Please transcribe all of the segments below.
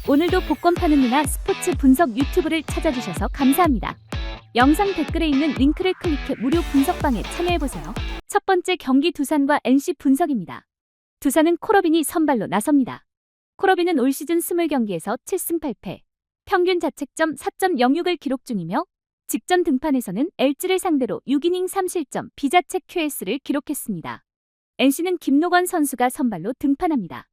오늘도 복권 파는 누나 스포츠 분석 유튜브를 찾아주셔서 감사합니다. 영상 댓글에 있는 링크를 클릭해 무료 분석방에 참여해보세요. 첫 번째 경기 두산과 NC 분석입니다. 두산은 코러빈이 선발로 나섭니다. 코러빈은 올 시즌 20경기에서 7승 8패, 평균 자책점 4.06을 기록 중이며 직전 등판에서는 LG를 상대로 6이닝 3실점 비자책 QS를 기록했습니다. NC는 김노건 선수가 선발로 등판합니다.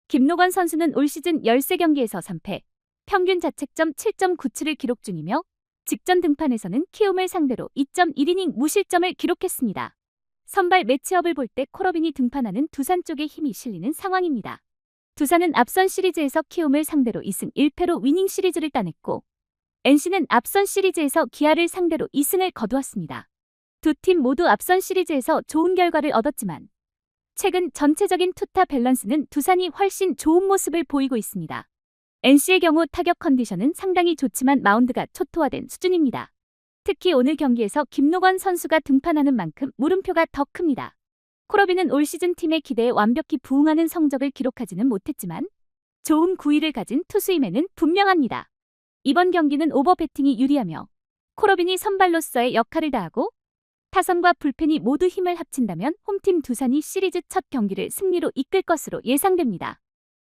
김노건 선수는 올 시즌 13경기에서 3패, 평균 자책점 7.97을 기록 중이며 직전 등판에서는 키움을 상대로 2.1이닝 무실점을 기록했습니다. 선발 매치업을 볼 때 코러빈이 등판하는 두산 쪽에 힘이 실리는 상황입니다. 두산은 앞선 시리즈에서 키움을 상대로 2승 1패로 위닝 시리즈를 따냈고 NC는 앞선 시리즈에서 기아를 상대로 2승을 거두었습니다. 두 팀 모두 앞선 시리즈에서 좋은 결과를 얻었지만 최근 전체적인 투타 밸런스는 두산이 훨씬 좋은 모습을 보이고 있습니다. NC의 경우 타격 컨디션은 상당히 좋지만 마운드가 초토화된 수준입니다. 특히 오늘 경기에서 김노건 선수가 등판하는 만큼 물음표가 더 큽니다. 코러빈은 올 시즌 팀의 기대에 완벽히 부응하는 성적을 기록하지는 못했지만 좋은 구위를 가진 투수임에는 분명합니다. 이번 경기는 오버 배팅이 유리하며 코러빈이 선발로서의 역할을 다하고 타선과 불펜이 모두 힘을 합친다면 홈팀 두산이 시리즈 첫 경기를 승리로 이끌 것으로 예상됩니다.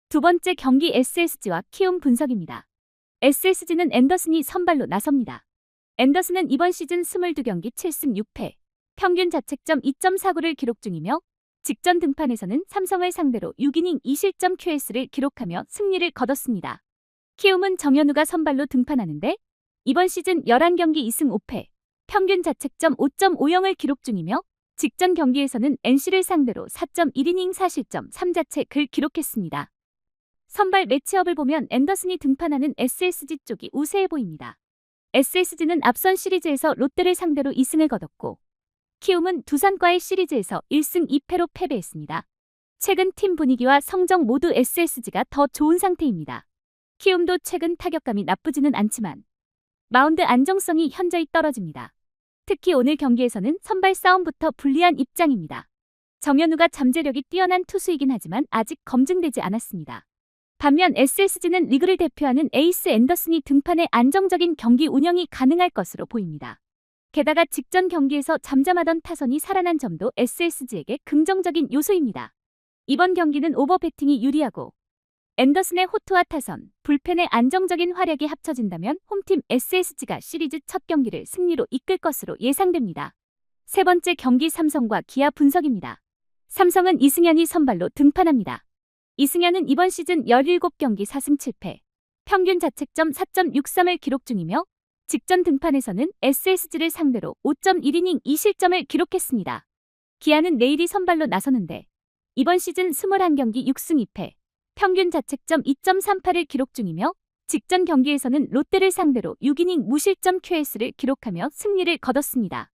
두 번째 경기 SSG와 키움 분석입니다. SSG는 앤더슨이 선발로 나섭니다. 앤더슨은 이번 시즌 22경기 7승 6패, 평균 자책점 2.49를 기록 중이며 직전 등판에서는 삼성을 상대로 6이닝 2실점 QS를 기록하며 승리를 거뒀습니다. 키움은 정현우가 선발로 등판하는데 이번 시즌 11경기 2승 5패, 평균 자책점 5.50을 기록 중이며 직전 경기에서는 NC를 상대로 4.1이닝 4실점 3자책을 기록했습니다. 선발 매치업을 보면 앤더슨이 등판하는 SSG 쪽이 우세해 보입니다. SSG는 앞선 시리즈에서 롯데를 상대로 2승을 거뒀고 키움은 두산과의 시리즈에서 1승 2패로 패배했습니다. 최근 팀 분위기와 성적 모두 SSG가 더 좋은 상태입니다. 키움도 최근 타격감이 나쁘지는 않지만 마운드 안정성이 현저히 떨어집니다. 특히 오늘 경기에서는 선발 싸움부터 불리한 입장입니다. 정현우가 잠재력이 뛰어난 투수이긴 하지만 아직 검증되지 않았습니다. 반면 SSG는 리그를 대표하는 에이스 앤더슨이 등판해 안정적인 경기 운영이 가능할 것으로 보입니다. 게다가 직전 경기에서 잠잠하던 타선이 살아난 점도 SSG에게 긍정적인 요소입니다. 이번 경기는 오버 배팅이 유리하고 앤더슨의 호투와 타선, 불펜의 안정적인 활약이 합쳐진다면 홈팀 SSG가 시리즈 첫 경기를 승리로 이끌 것으로 예상됩니다. 세 번째 경기 삼성과 기아 분석입니다. 삼성은 이승현이 선발로 등판합니다. 이승현은 이번 시즌 17경기 4승 7패, 평균 자책점 4.63을 기록 중이며 직전 등판에서는 SSG를 상대로 5.1이닝 2실점을 기록했습니다. 기아는 내일이 선발로 나서는데 이번 시즌 21경기 6승 2패, 평균 자책점 2.38을 기록 중이며 직전 경기에서는 롯데를 상대로 6이닝 무실점 QS를 기록하며 승리를 거뒀습니다.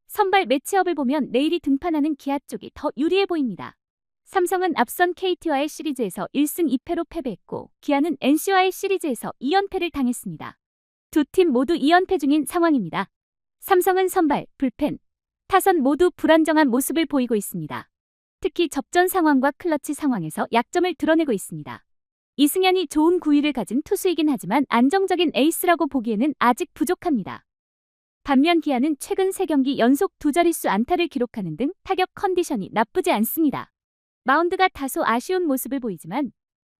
선발 매치업을 보면 내일이 등판하는 기아 쪽이 더 유리해 보입니다. 삼성은 앞선 KT와의 시리즈에서 1승 2패로 패배했고 기아는 NC와의 시리즈에서 2연패를 당했습니다. 두 팀 모두 2연패 중인 상황입니다. 삼성은 선발, 불펜, 타선 모두 불안정한 모습을 보이고 있습니다. 특히 접전 상황과 클러치 상황에서 약점을 드러내고 있습니다. 이승현이 좋은 구위를 가진 투수이긴 하지만 안정적인 에이스라고 보기에는 아직 부족합니다. 반면 기아는 최근 3경기 연속 2자릿수 안타를 기록하는 등 타격 컨디션이 나쁘지 않습니다. 마운드가 다소 아쉬운 모습을 보이지만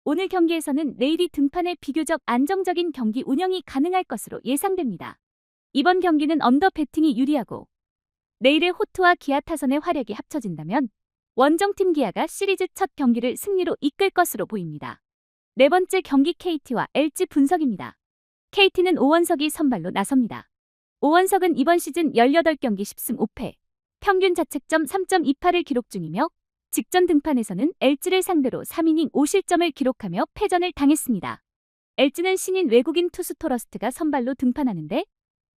오늘 경기에서는 내일이 등판해 비교적 안정적인 경기 운영이 가능할 것으로 예상됩니다. 이번 경기는 언더 배팅이 유리하고 내일의 호투와 기아 타선의 활약이 합쳐진다면 원정팀 기아가 시리즈 첫 경기를 승리로 이끌 것으로 보입니다. 네 번째 경기 KT와 LG 분석입니다. KT는 오원석이 선발로 나섭니다. 오원석은 이번 시즌 18경기 10승 5패, 평균 자책점 3.28을 기록 중이며 직전 등판에서는 LG를 상대로 3이닝 5실점을 기록하며 패전을 당했습니다. LG는 신인 외국인 투수 토러스트가 선발로 등판하는데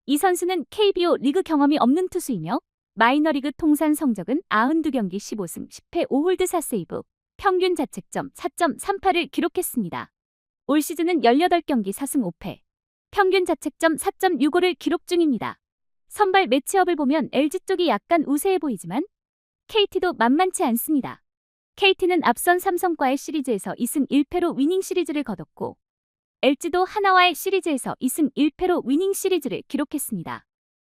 이 선수는 KBO 리그 경험이 없는 투수이며 마이너리그 통산 성적은 92경기 15승 10패 5홀드 4세이브, 평균 자책점 4.38을 기록했습니다. 올 시즌은 18경기 4승 5패, 평균 자책점 4.65를 기록 중입니다. 선발 매치업을 보면 LG 쪽이 약간 우세해 보이지만 KT도 만만치 않습니다. KT는 앞선 삼성과의 시리즈에서 2승 1패로 위닝 시리즈를 거뒀고 LG도 하나와의 시리즈에서 2승 1패로 위닝 시리즈를 기록했습니다.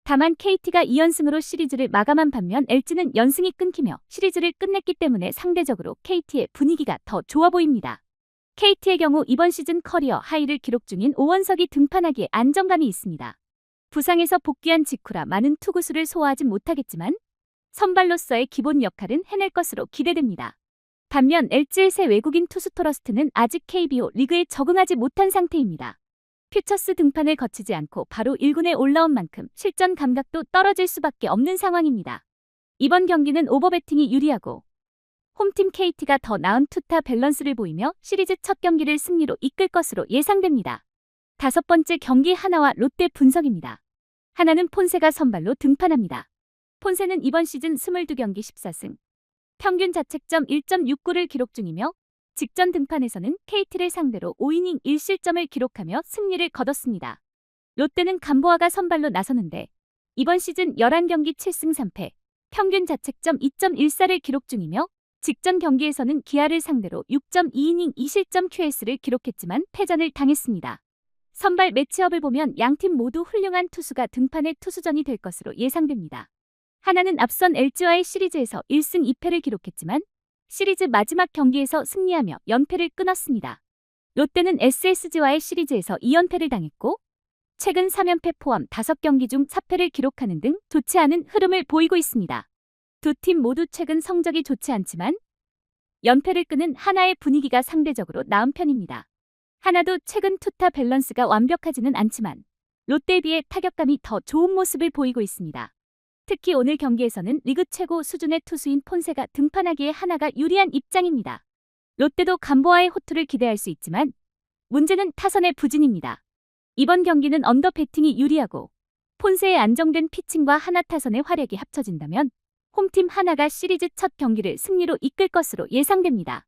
다만 KT가 2연승으로 시리즈를 마감한 반면 LG는 연승이 끊기며 시리즈를 끝냈기 때문에 상대적으로 KT의 분위기가 더 좋아 보입니다. KT의 경우 이번 시즌 커리어 하이를 기록 중인 오원석이 등판하기에 안정감이 있습니다. 부상에서 복귀한 직후라 많은 투구수를 소화하진 못하겠지만 선발로서의 기본 역할은 해낼 것으로 기대됩니다. 반면 LG의 새 외국인 투수 토러스트는 아직 KBO 리그에 적응하지 못한 상태입니다. 퓨처스 등판을 거치지 않고 바로 1군에 올라온 만큼 실전 감각도 떨어질 수밖에 없는 상황입니다. 이번 경기는 오버배팅이 유리하고 홈팀 KT가 더 나은 투타 밸런스를 보이며 시리즈 첫 경기를 승리로 이끌 것으로 예상됩니다. 5번째 경기 하나와 롯데 분석입니다. 하나는 폰세가 선발로 등판합니다. 폰세는 이번 시즌 22경기 14승, 평균 자책점 1.69를 기록 중이며 직전 등판에서는 KT를 상대로 5이닝 1실점을 기록하며 승리를 거뒀습니다. 롯데는 감보아가 선발로 나서는데 이번 시즌 11경기 7승 3패, 평균 자책점 2.14를 기록 중이며 직전 경기에서는 기아를 상대로 6.2이닝 2실점 QS를 기록했지만 패전을 당했습니다. 선발 매치업을 보면 양팀 모두 훌륭한 투수가 등판의 투수전이 될 것으로 예상됩니다. 하나는 앞선 LG와의 시리즈에서 1승 2패를 기록했지만 시리즈 마지막 경기에서 승리하며 연패를 끊었습니다. 롯데는 SSG와의 시리즈에서 2연패를 당했고 최근 3연패 포함 5경기 중 4패를 기록하는 등 좋지 않은 흐름을 보이고 있습니다. 두 팀 모두 최근 성적이 좋지 않지만 연패를 끄는 하나의 분위기가 상대적으로 나은 편입니다. 하나도 최근 투타 밸런스가 완벽하지는 않지만 롯데에 비해 타격감이 더 좋은 모습을 보이고 있습니다. 특히 오늘 경기에서는 리그 최고 수준의 투수인 폰세가 등판하기에 하나가 유리한 입장입니다. 롯데도 감보아의 호투를 기대할 수 있지만 문제는 타선의 부진입니다. 이번 경기는 언더 배팅이 유리하고 폰세의 안정된 피칭과 하나 타선의 활약이 합쳐진다면 홈팀 하나가 시리즈 첫 경기를 승리로 이끌 것으로 예상됩니다.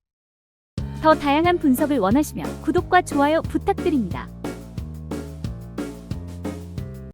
더 다양한 분석을 원하시면 구독과 좋아요 부탁드립니다.